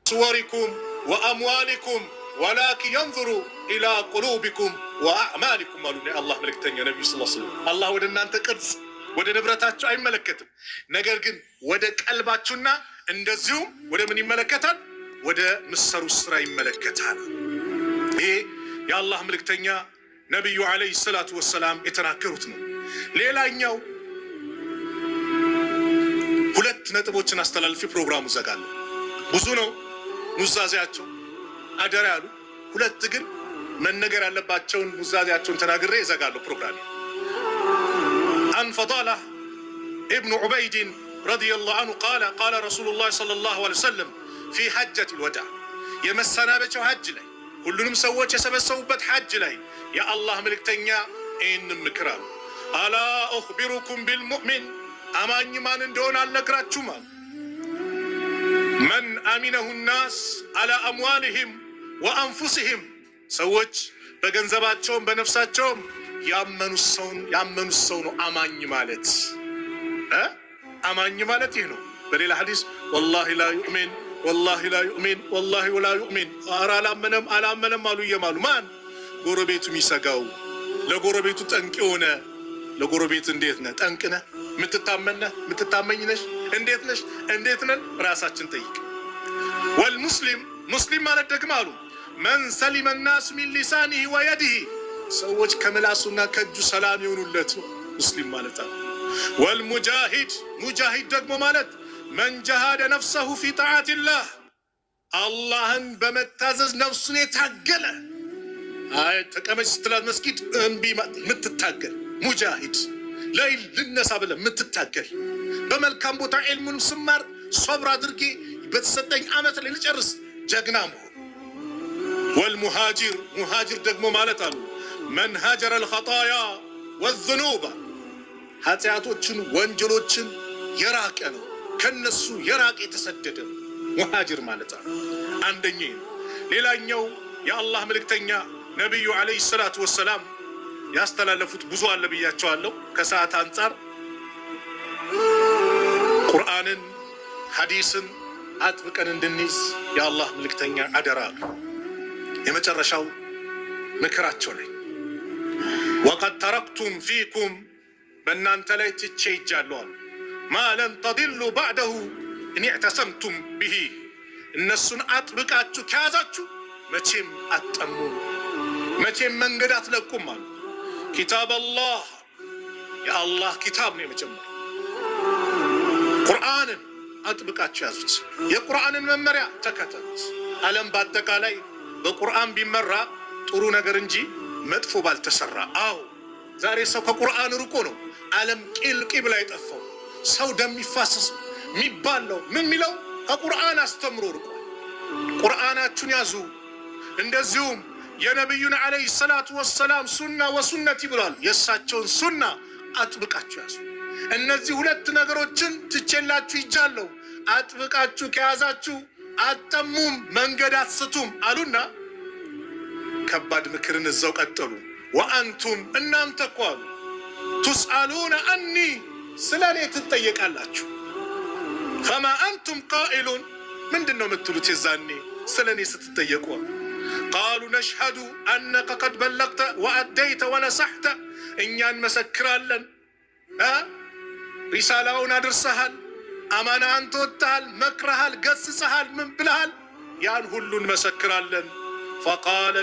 صوركم وأموالكم ولكن ينظروا إلى قلوبكم وأعمالكم قالوا الله ملكتني النبي صلى الله عليه وسلم الله ودنا أنت قرص ወደ ንብረታችሁ አይመለከትም ነገር ግን ወደ ቀልባችሁና እንደዚሁም ወደ ምን ይመለከታል ወደ ምሰሩ ስራ ይመለከታል ይሄ የአላህ መልእክተኛ ነብዩ አለይሂ ሰላቱ ወሰላም የተናገሩት ነው ሌላኛው ሁለት ነጥቦችን አስተላልፊ ፕሮግራሙ ዘጋለሁ ብዙ ነው ሙዛዛቸው አደራ ያሉ ሁለት ግን መነገር ያለባቸውን ሙዛዛቸውን ተናግሬ ዘጋለሁ ፕሮግራሙ عن فضالة ابن عبيد رضي الله عنه قال رسول الله صلى الله عليه وسلم في حجة الوداع يمسنا بچو حج لي كلهم سووچ يسبسبوبت حج لي يا الله ملكتنيا ان مكرام الا اخبركم بالمؤمن اماني مان እንደሆነ አልነግራችሁም من امنه الناس على اموالهم وانفسهم ሰዎች በገንዘባቸውም በነፍሳቸውም ያመኑ ሰው ነው አማኝ ማለት አማኝ ማለት ይሄ ነው በሌላ ሐዲስ والله لا يؤمن والله لا يؤمن والله ولا يؤمن አላመነም አሉ የማሉ ማን ጎረቤቱ የሚሰጋው ለጎረቤቱ ጠንቅ የሆነ ለጎረቤት እንዴት ነህ ጠንቅ ነህ ምትታመኝ ነሽ እንዴት ነን ራሳችን ጠይቅ والمسلم مسلم ማለት ደግሞ አሉ من سلم الناس من لسانه ويده ሰዎች ከመላሱና ከእጁ ሰላም ይሆኑለት ሙስሊም ማለት ነው والمجاهد ሙጃሂድ ደግሞ ማለት من جاهد نفسه في طاعة الله አላህን በመታዘዝ ነፍሱን የታገለ አይ ተቀመጭ ስትላት መስጊድ እንቢ ምትታገል ሙጃሂድ ለይል ልነሳ ብለ ምትታገል በመልካም ቦታ ዒልሙን ስማር ሶብር አድርጌ በተሰጠኝ አመት ላይ ልጨርስ ጀግና መሆን والمهاجر مهاجر ደግሞ ማለት አሉ من هاجر الخطايا والذنوب ኃጢአቶችን ወንጀሎችን የራቀ ነው ከነሱ የራቀ የተሰደደ ሙሃጅር ማለት ነው አንደኛው ሌላኛው የአላህ መልእክተኛ ነብዩ አለይሂ ሰላቱ ወሰላም ያስተላለፉት ብዙ አለ ብያቸዋለሁ ከሰዓት አንፃር ቁርአንን ሐዲስን አጥብቀን እንድንይዝ የአላህ መልእክተኛ አደራ የመጨረሻው ምክራቸው ላይ وقد تركتم فيكم بنانت لا تتشيجالوا ما لن تضلوا بعده ان اعتصمتم به النسون اطبقاتو كازاتو مچم اطمو مچم منغدات لكم كتاب الله يا الله كتاب ነው መጀመር ቁርአንን አጥብቃችሁ ያዙት የቁርአንን መመሪያ ተከተሉት ዓለም በአጠቃላይ በቁርአን ቢመራ ጥሩ ነገር እንጂ መጥፎ ባልተሰራ አው ዛሬ ሰው ከቁርአን ርቆ ነው ዓለም ቂልቂብ ላይ ጠፋው ሰው ደም ይፋሰስ ሚባለው ምን ሚለው ከቁርአን አስተምሮ ርቆ ቁርአናችሁን ያዙ እንደዚሁም የነብዩን አለይሂ ሰላቱ ወሰላም ሱና ወሱነቲ ብሏል የሳቸውን ሱና አጥብቃችሁ ያዙ እነዚህ ሁለት ነገሮችን ትቼላችሁ ይጃለው አጥብቃችሁ ከያዛችሁ አጠሙም መንገድ አትስቱም አሉና ከባድ ምክርን እዛው ቀጠሉ ወአንቱም እናንተ ቋሉ تسألون عني ስለኔ ትጠየቃላችሁ فما أنتم قائلون ምንድነው የምትሉት የዛኔ ስለኔ ስትጠየቁ قالوا نشهد أنك قد بلغت وأديت ونصحت እኛን መሰክራለን ሪሳላውን አድርሰሃል አማናን ተወጣል መክረሃል ገስጸሃል ምን ብለሃል ያን ሁሉን መሰክራለን فقال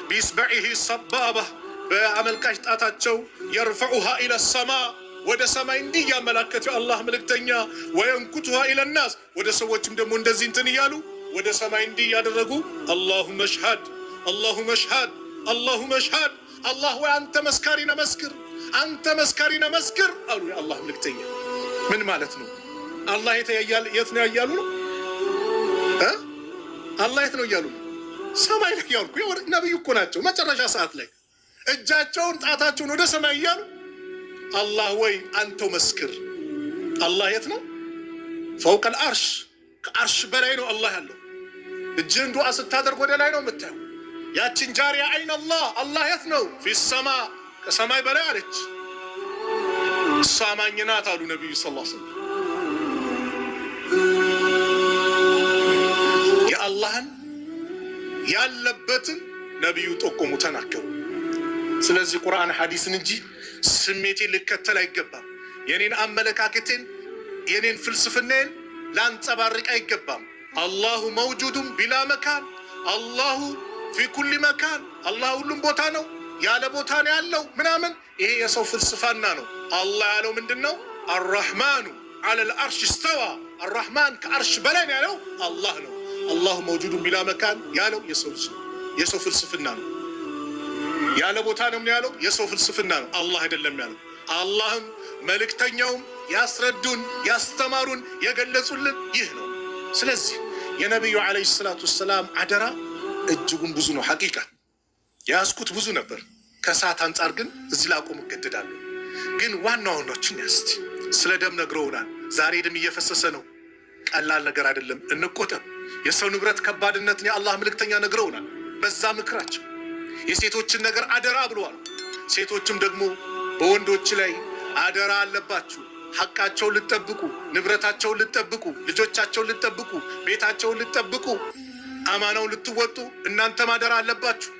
بإصبعه السبابة በአመልካች ጣታቸው يرفعها إلى السماء ወደ ሰማይ እንዲህ ያመላከቱ አላህ መልእክተኛ وينكتها إلى الناس ወደ ሰዎችም ደግሞ እንደዚህ እንትን ይያሉ ወደ ሰማይ እንዲህ ያደረጉ اللهم اشهد اللهم اشهد اللهم اشهد الله وانت مسكرين مسكر انت مسكرين مسكر አሉ አላህ መልእክተኛ ምን ማለት ነው አላህ የት ነው ያያሉ ነው አላህ የት ነው ያያሉ ሰማይ ላይ ያልኩ ነብዩ እኮ ናቸው መጨረሻ ሰዓት ላይ እጃቸውን ጣታቸውን ወደ ሰማይ ያሉ አላህ ወይ አንተው መስክር አላህ የት ነው فوق العرش ከአርሽ በላይ ነው አላህ ያለው እጅን ዱዓ ስታደርግ ወደ ላይ ነው የምታየው ያችን ጃሪያ አይን አላህ የት ነው في السماء ከሰማይ በላይ አለች ሳማኝናት አሉ ነብዩ ሰለላሁ ዐለይሂ ወሰለም ያለበትን ነብዩ ጠቆሙ ተናገሩ። ስለዚህ ቁርአን ሐዲስን እንጂ ስሜቴን ልከተል አይገባም። የኔን አመለካከቴን የኔን ፍልስፍናን ላንጸባርቅ አይገባም። አላሁ መውጁዱን ቢላ መካን፣ አላሁ ፊ ኩሊ መካን፣ አላህ ሁሉም ቦታ ነው፣ ያለ ቦታ ነው ያለው ምናምን፣ ይሄ የሰው ፍልስፍና ነው። አላህ ያለው ምንድነው? አርራህማኑ ዐለል አርሽ እስተዋ፣ አርራህማን ከአርሽ በላይ ነው ያለው አላህ ነው። አላሁ መውጁዱን ቢላ መካን ያለው የሰው ፍልስፍና ነው። ያለ ቦታ ነው ያለው የሰው ፍልስፍና ነው። አላህ አይደለም ያለው። አላህም መልእክተኛውም ያስረዱን ያስተማሩን የገለጹልን ይህ ነው። ስለዚህ የነብዩ አለይሂ ሰላቱ ወሰላም አደራ እጅጉን ብዙ ነው። ሐቂቃ ያስኩት ብዙ ነበር። ከሰዓት አንጻር ግን እዚህ ላቆም እገደዳለሁ። ግን ዋናዎቹን ያስቲ ስለ ደም ነግረውናል። ዛሬ ደም እየፈሰሰ ነው። ቀላል ነገር አይደለም። እንቆጠብ። የሰው ንብረት ከባድነትን የአላህ መልእክተኛ ነግረውናል። በዛ ምክራቸው የሴቶችን ነገር አደራ ብለዋል። ሴቶችም ደግሞ በወንዶች ላይ አደራ አለባችሁ። ሐቃቸውን ልትጠብቁ፣ ንብረታቸውን ልትጠብቁ፣ ልጆቻቸውን ልትጠብቁ፣ ቤታቸውን ልትጠብቁ፣ አማናውን ልትወጡ እናንተም አደራ አለባችሁ።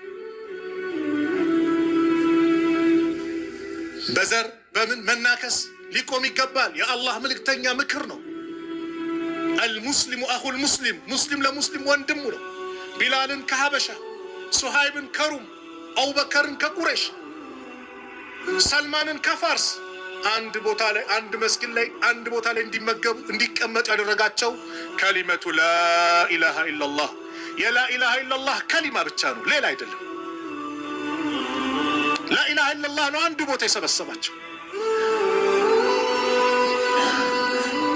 በዘር በምን መናከስ ሊቆም ይገባል። የአላህ መልእክተኛ ምክር ነው። አልሙስሊሙ አኹል ሙስሊም፣ ሙስሊም ለሙስሊም ወንድሙ ነው። ቢላልን ከሀበሻ፣ ሱሃይብን ከሩም፣ አቡበከርን ከቁረሽ፣ ሰልማንን ከፋርስ አንድ ቦታ ላይ አንድ መስጊድ ላይ አንድ ቦታ ላይ እንዲመገቡ እንዲቀመጡ ያደረጋቸው ከሊመቱ ላኢላሃ ኢላላህ የላኢላሃ ኢላላህ ከሊማ ብቻ ነው፣ ሌላ አይደለም። ላኢላሃ ኢላላህ ነው አንድ ቦታ የሰበሰባቸው።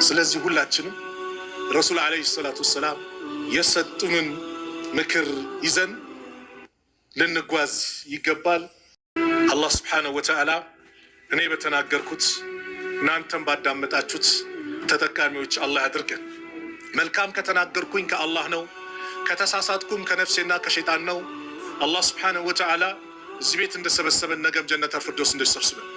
ስለዚህ ሁላችንም ረሱል አለይሂ ሰላቱ ወሰላም የሰጡንን ምክር ይዘን ልንጓዝ ይገባል። አላህ ስብሓነሁ ወተዓላ እኔ በተናገርኩት እናንተም ባዳመጣችሁት ተጠቃሚዎች አላህ ያድርገን። መልካም ከተናገርኩኝ ከአላህ ነው፣ ከተሳሳትኩም ከነፍሴና ከሸይጣን ነው። አላህ ስብሓነሁ ወተዓላ እዚህ ቤት እንደሰበሰበን ነገም ጀነተል ፊርደውስ እንደሰብስበን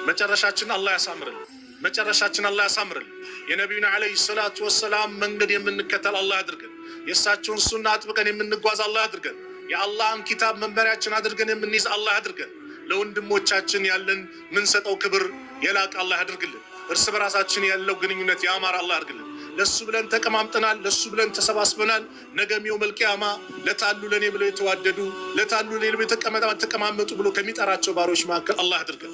መጨረሻችን አላህ ያሳምርልን። መጨረሻችን አላህ ያሳምርልን። የነቢዩን አለይሂ ሰላቱ ወሰላም መንገድ የምንከተል አላህ ያድርገን። የእሳቸውን ሱና አጥብቀን የምንጓዝ አላህ ያድርገን። የአላህን ኪታብ መመሪያችን አድርገን የምንይዝ አላህ ያድርገን። ለወንድሞቻችን ያለን ምንሰጠው ክብር የላቀ አላህ ያድርግልን። እርስ በራሳችን ያለው ግንኙነት ያማረ አላህ ያድርግልን። ለሱ ብለን ተቀማምጠናል፣ ለሱ ብለን ተሰባስበናል። ነገም የውመል ቂያማ ለታሉ ለኔ ብለው የተዋደዱ ለታሉ ለኔ ብለው ተቀማመጡ ብሎ ከሚጠራቸው ባሮች መካከል አላህ ያድርገን።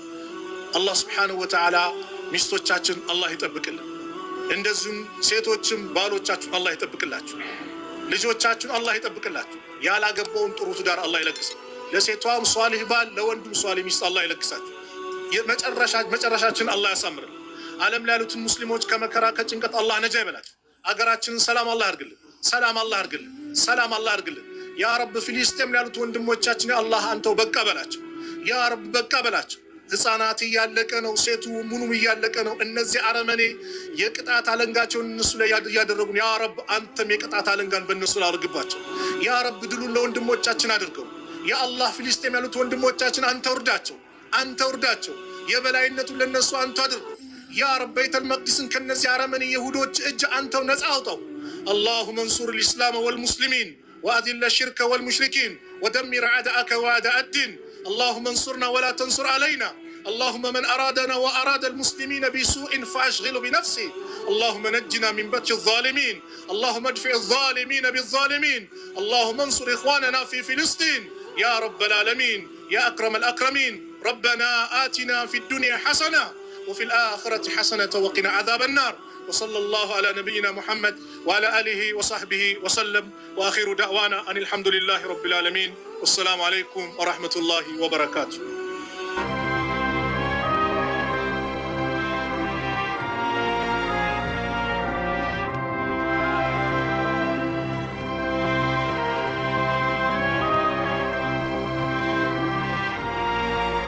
አላህ ሱብሓነሁ ወተዓላ ሚስቶቻችን አላህ ይጠብቅልን። እንደዚሁም ሴቶችም ባሎቻችሁን አላህ ይጠብቅላችሁ። ልጆቻችሁን አላህ ይጠብቅላችሁ። ያላገባውን ጥሩ ትዳር አላህ ይለግስ። ለሴቷም ሷሊህ ባል ለወንዱም ሷሊህ ሚስት አላህ ይለግሳችሁ። መጨረሻችን አላህ ያሳምርልን። ዓለም ላይ ያሉትን ሙስሊሞች ከመከራ ከጭንቀት አላህ ነጃ ይበላችሁ። አገራችንን ሰላም አላህ ያድርግልን። ሰላም አላህ ያድርግልን። ሰላም አላህ ያድርግልን። ያ ረብ ፊሊስጤም ያሉት ወንድሞቻችን አላህ አንተው በቃ በላቸው። ያ ረብ በቃ በላቸው። ህፃናት እያለቀ ነው፣ ሴቱ ሙኑም እያለቀ ነው። እነዚህ አረመኔ የቅጣት አለንጋቸውን እነሱ ላይ እያደረጉ ያ ረብ አንተም የቅጣት አለንጋን በእነሱ ላይ አድርግባቸው። ያ ረብ ድሉን ለወንድሞቻችን አድርገው። ያ አላህ ፊሊስጤም ያሉት ወንድሞቻችን አንተ ውርዳቸው፣ አንተ ውርዳቸው። የበላይነቱን ለነሱ አንተ አድርገው። ያ ረብ ቤተል መቅዲስን ከነዚህ አረመኔ የሁዶች እጅ አንተው ነፃ አውጣው። اللهم انصر الإسلام والمسلمين وأذل الشرك والمشركين ودمر أعداءك وأعداء الدين. اللهم انصرنا ولا تنصر علينا. اللهم من أرادنا وأراد المسلمين بسوء فأشغله بنفسه. اللهم نجنا من بطش الظالمين. اللهم ادفع الظالمين بالظالمين. اللهم انصر إخواننا في فلسطين يا رب العالمين يا أكرم الأكرمين. ربنا آتنا في الدنيا حسنة وفي الآخرة حسنة وقنا عذاب النار. وصلى الله على نبينا محمد وعلى آله وصحبه وسلم. وآخر دعوانا أن الحمد لله رب العالمين. والسلام عليكم ورحمة الله وبركاته.